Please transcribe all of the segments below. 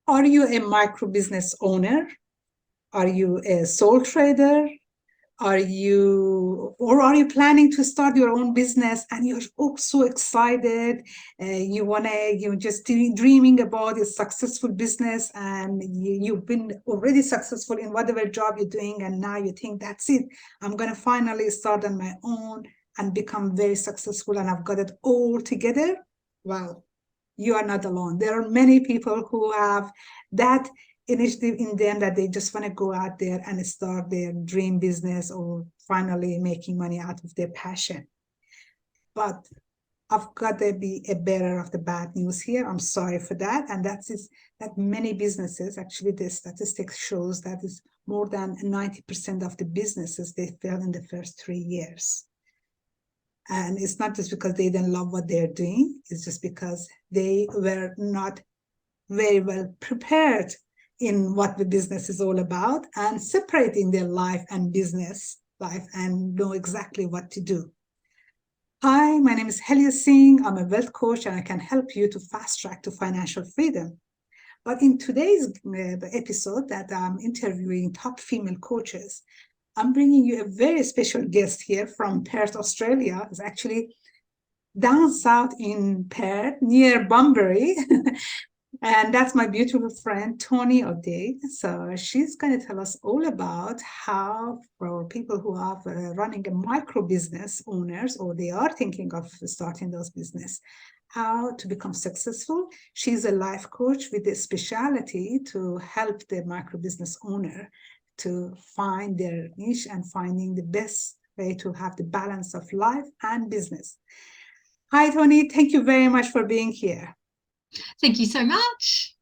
Are you a micro business owner? Are you a sole trader? Are you planning to start your own business and you're so excited? You're just dreaming about a successful business, and you've been already successful in whatever job you're doing. And now you think, that's it. I'm going to finally start on my own and become very successful, and I've got it all together. Well, you are not alone. There are many people who have that initiative in them, that they just want to go out there and start their dream business, or finally making money out of their passion. But I've got to be a bearer of the bad news here. I'm sorry for that. And that is that many businesses, actually the statistics shows that is more than 90% of the businesses, they fail in the first 3 years. And it's not just because they didn't love what they're doing. It's just because they were not very well prepared in what the business is all about, and separating their life and business life and know exactly what to do. Hi, my name is Helia Singh. I'm a wealth coach, and I can help you to fast track to financial freedom. But in today's episode that I'm interviewing top female coaches, I'm bringing you a very special guest here from Perth, Australia. It's actually down south in Perth, near Bunbury. And that's my beautiful friend, Toni O'Dea. So she's going to tell us all about how, for people who are running a micro business owners, or they are thinking of starting those business, how to become successful. She's a life coach with a specialty to help the micro business owner to find their niche and finding the best way to have the balance of life and business. Hi, Toni. Thank you very much for being here. Thank you so much.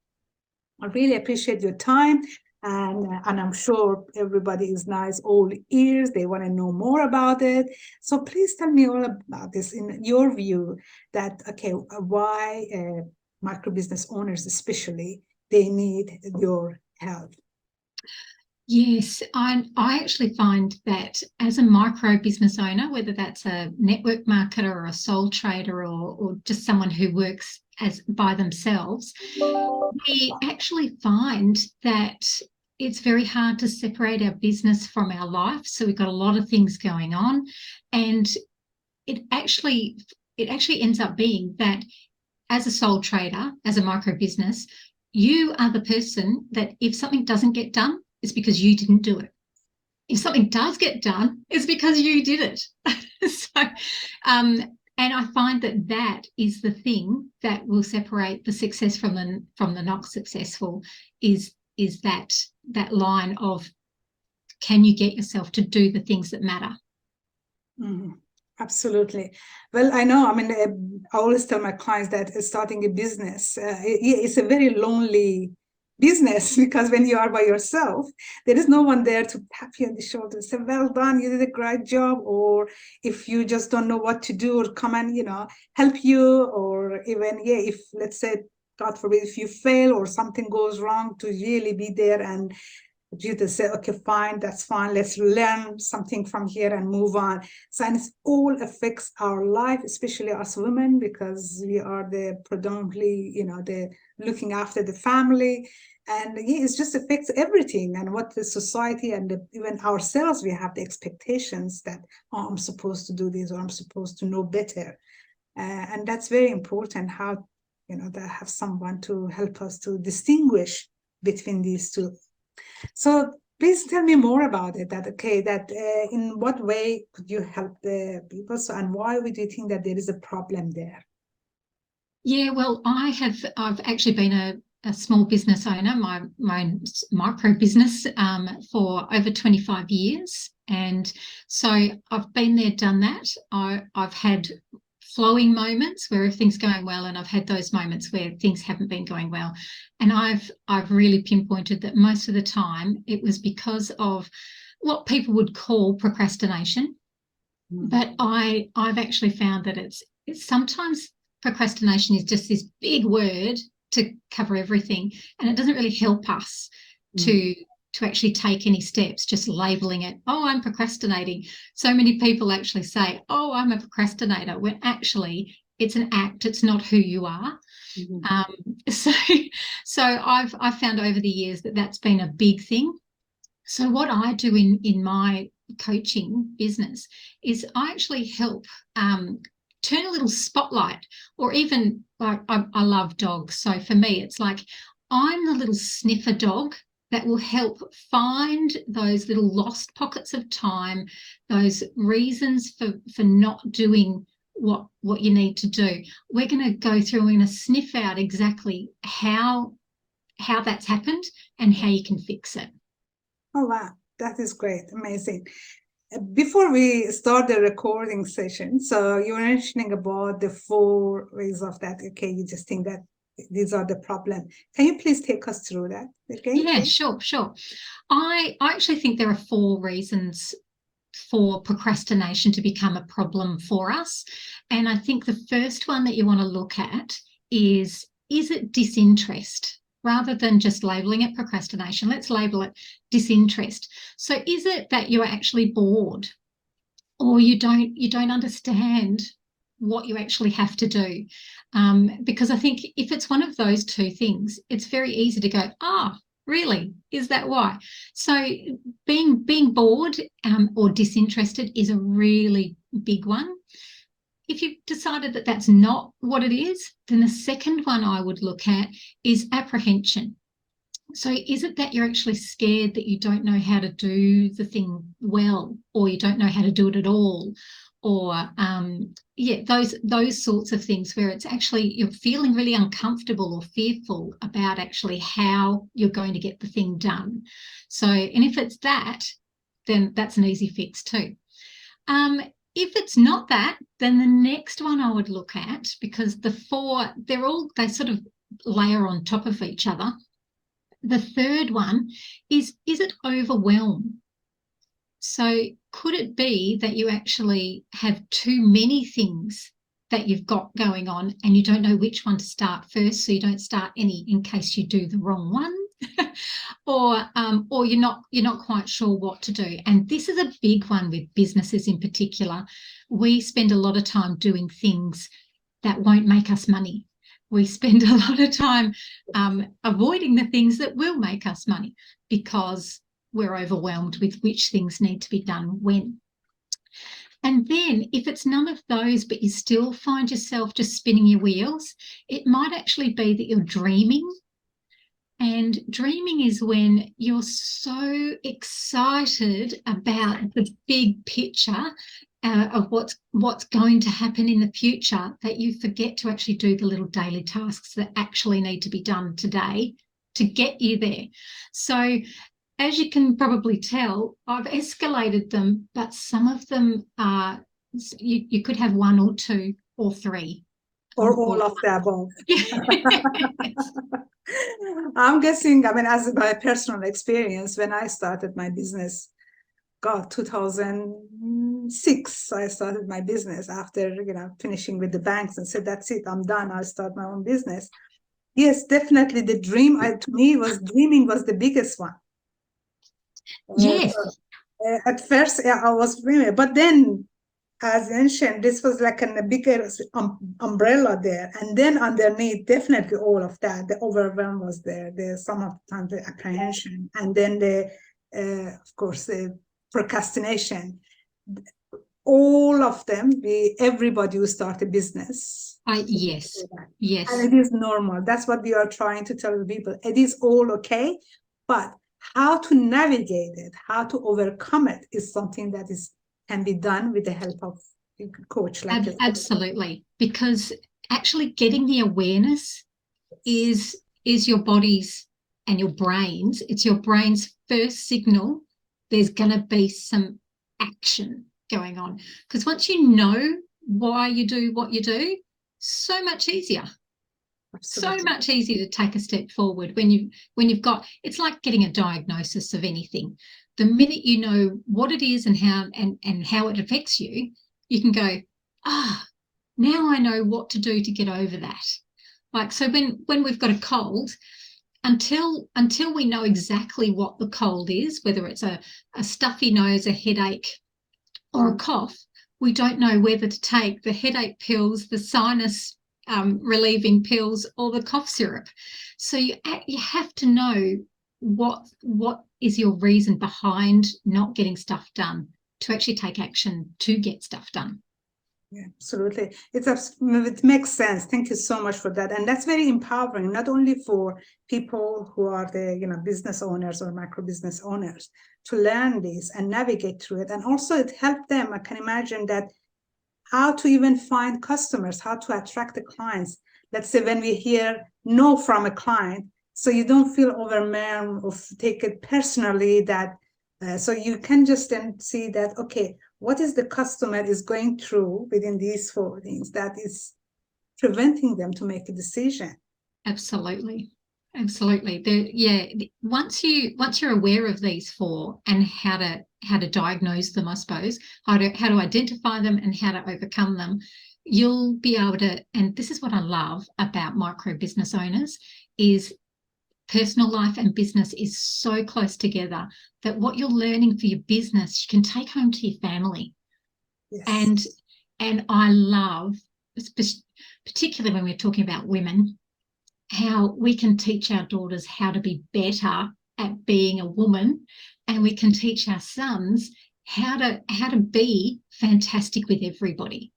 I really appreciate your time, and I'm sure everybody is nice, all ears. They want to know more about it. So please tell me all about this in your view. That why micro business owners, especially, they need your help. Yes, I actually find that as a micro business owner, whether that's a network marketer or a sole trader, or just someone who works by themselves, we actually find that it's very hard to separate our business from our life. So we've got a lot of things going on, and it actually ends up being that as a sole trader, as a micro business, you are the person that if something doesn't get done, it's because you didn't do it. If something does get done, it's because you did it. So, and I find that is the thing that will separate the success from the not successful, is that line of, can you get yourself to do the things that matter? Mm-hmm. Absolutely. Well, I know, I always tell my clients that starting a business, it's a very lonely business, because when you are by yourself, there is no one there to tap you on the shoulder and say, well done, you did a great job. Or if you just don't know what to do, or come and, help you. Or even, if, let's say, God forbid, if you fail or something goes wrong, to really be there and you to say, okay, fine, that's fine. Let's learn something from here and move on. So, and it all affects our life, especially us women, because we are the predominantly, the looking after the family. And it just affects everything, and what the society and even ourselves, we have the expectations that, oh, I'm supposed to do this, or I'm supposed to know better. And that's very important, how, to have someone to help us to distinguish between these two. So please tell me more about it. In what way could you help the people? So, and why would you think that there is a problem there? Yeah, well, I've actually been a small business owner, my micro business, for over 25 years. And so I've been there, done that. I've had flowing moments where everything's going well, and I've had those moments where things haven't been going well. And I've really pinpointed that most of the time it was because of what people would call procrastination. Mm. But I've actually found that it's sometimes procrastination is just this big word to cover everything, and it doesn't really help us to actually take any steps, just labeling it, oh, I'm procrastinating. So many people actually say, oh, I'm a procrastinator, when actually It's an act. It's not who you are. So I've found over the years that that's been a big thing. So what I do in my coaching business is I actually help turn a little spotlight, or even like I love dogs. So for me, it's like I'm the little sniffer dog that will help find those little lost pockets of time, those reasons for not doing what you need to do. We're going to go through, we're going to sniff out exactly how that's happened and how you can fix it. Oh, wow. That is great. Amazing. Before we start the recording session, so you were mentioning about the 4 ways of that. Okay, you just think that these are the problem. Can you please take us through that? Okay. Yeah, sure. I actually think there are 4 reasons for procrastination to become a problem for us. And I think the first one that you want to look at is it disinterest? Rather than just labeling it procrastination, let's label it disinterest. So is it that you're actually bored, or you don't understand what you actually have to do? Because I think if it's one of those 2 things, it's very easy to go, really? Is that why? So being bored or disinterested is a really big one. If you've decided that that's not what it is, then the second one I would look at is apprehension. So is it that you're actually scared that you don't know how to do the thing well, or you don't know how to do it at all? Or those sorts of things where it's actually you're feeling really uncomfortable or fearful about actually how you're going to get the thing done. So, and if it's that, then that's an easy fix too. If it's not that, then the next one I would look at, because the 4, they sort of layer on top of each other. The third one is it overwhelm? So could it be that you actually have too many things that you've got going on and you don't know which one to start first, so you don't start any in case you do the wrong one? or you're not quite sure what to do. And this is a big one with businesses in particular. We spend a lot of time doing things that won't make us money. We spend a lot of time avoiding the things that will make us money because we're overwhelmed with which things need to be done when. And then if it's none of those, but you still find yourself just spinning your wheels, it might actually be that you're dreaming. And dreaming is when you're so excited about the big picture of what's going to happen in the future that you forget to actually do the little daily tasks that actually need to be done today to get you there. So as you can probably tell, I've escalated them, but some of them are, you could have 1 or 2 or 3. Or all of the above. I'm guessing, as my personal experience, when I started my business, 2006, I started my business after, finishing with the banks and said, that's it, I'm done, I'll start my own business. Yes, definitely the dream, to me, dreaming was the biggest one. Yes. At first, I was dreaming, but then, as mentioned, this was like a bigger umbrella there, and then underneath, definitely all of that. The overwhelm was there. Some of the time the apprehension, and then of course, the procrastination. All of them. Everybody will start a business. Yes. And it is normal. That's what we are trying to tell the people. It is all okay, but how to navigate it, how to overcome it, is something that can be done with the help of a coach like yourself. Absolutely, because actually getting the awareness is your body's and your brain's. It's your brain's first signal. There's going to be some action going on, because once you know why you do what you do, so much easier. Absolutely. So much easier to take a step forward when you've got, it's like getting a diagnosis of anything. The minute you know what it is and how it affects you, you can go, now I know what to do to get over that. Like, so when we've got a cold, until we know exactly what the cold is, whether it's a stuffy nose, a headache, or a cough, we don't know whether to take the headache pills, the sinus relieving pills, or the cough syrup. So you have to know what is your reason behind not getting stuff done, to actually take action to get stuff done. Yeah, absolutely. It makes sense. Thank you so much for that. And that's very empowering, not only for people who are the business owners or micro business owners to learn this and navigate through it. And also it helped them. I can imagine that how to even find customers, how to attract the clients. Let's say when we hear no from a client, so you don't feel overwhelmed or take it personally that, so you can just then see that, okay, what is the customer is going through within these 4 things that is preventing them to make a decision. Absolutely. Once you're aware of these 4 and how to diagnose them, I suppose, how to identify them and how to overcome them, you'll be able to, and this is what I love about micro business owners, is personal life and business is so close together that what you're learning for your business, you can take home to your family. Yes. And I love, particularly when we're talking about women, how we can teach our daughters how to be better at being a woman, and we can teach our sons how to be fantastic with everybody.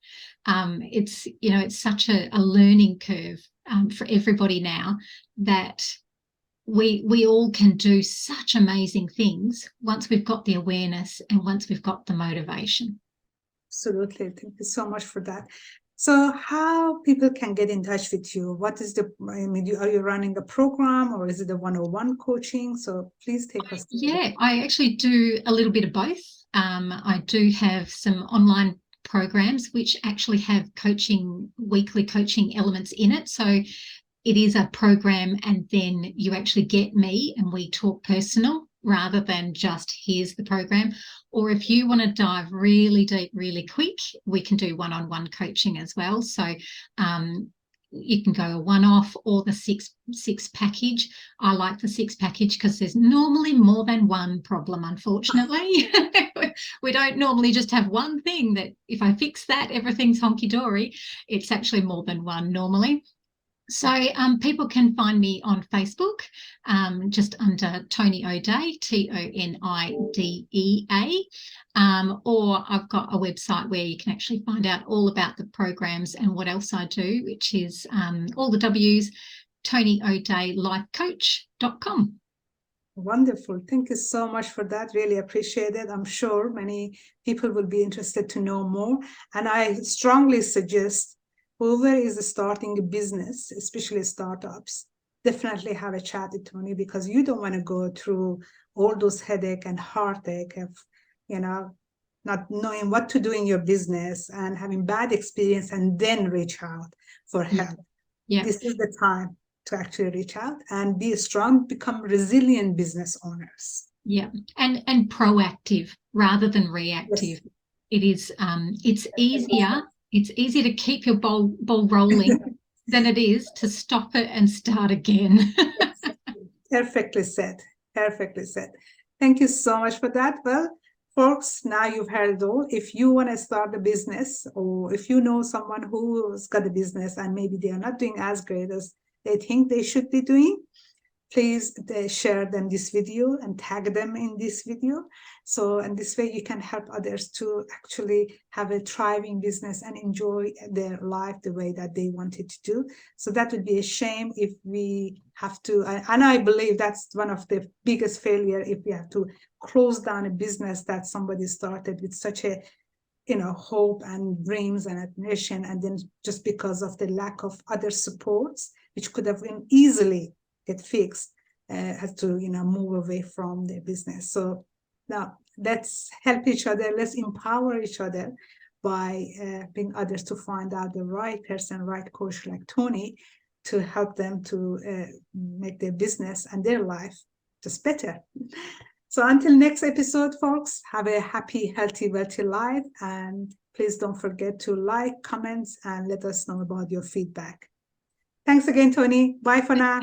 It's such a learning curve for everybody now, that we all can do such amazing things once we've got the awareness and once we've got the motivation. Absolutely. Thank you so much for that. So how people can get in touch with you? What is are you running a program, or is it a one-on-one coaching? So please take us through. Yeah, I actually do a little bit of both. I do have some online programs which actually have weekly coaching elements in it. So it is a program, and then you actually get me and we talk personal rather than just here's the program. Or if you want to dive really deep, really quick, we can do one-on-one coaching as well. So you can go a one-off or the six package. I like the 6 package because there's normally more than one problem, unfortunately. We don't normally just have one thing that if I fix that, everything's honky-dory. It's actually more than one normally. So people can find me on Facebook, just under Toni O'Dea, TONIDEA, or I've got a website where you can actually find out all about the programs and what else I do, which is all the W's, ToniO'DeaLifeCoach.com. Wonderful. Thank you so much for that. Really appreciate it. I'm sure many people will be interested to know more. And I strongly suggest whoever is starting a business, especially startups, definitely have a chat with Toni, because you don't want to go through all those headache and heartache of, not knowing what to do in your business and having bad experience and then reach out for help. Yeah. This is the time to actually reach out and be strong, become resilient business owners. Yeah, and proactive rather than reactive. Yes. It is, it's easier. It's easier to keep your ball rolling than it is to stop it and start again. Yes. Perfectly said. Perfectly said. Thank you so much for that. Well, folks, now you've heard it all. If you want to start a business, or if you know someone who's got a business and maybe they are not doing as great as they think they should be doing, please share them this video and tag them in this video. So, and this way you can help others to actually have a thriving business and enjoy their life the way that they wanted to do. So that would be a shame if we have to, and I believe that's one of the biggest failure, if we have to close down a business that somebody started with such a hope and dreams and admiration, and then just because of the lack of other supports, which could have been easily get fixed, has to move away from their business. So now let's help each other, let's empower each other by helping others to find out the right person, right coach like Toni, to help them to make their business and their life just better. So until next episode, folks, have a happy, healthy, wealthy life, and please don't forget to like, comments, and let us know about your feedback. Thanks again, Toni. Bye for now.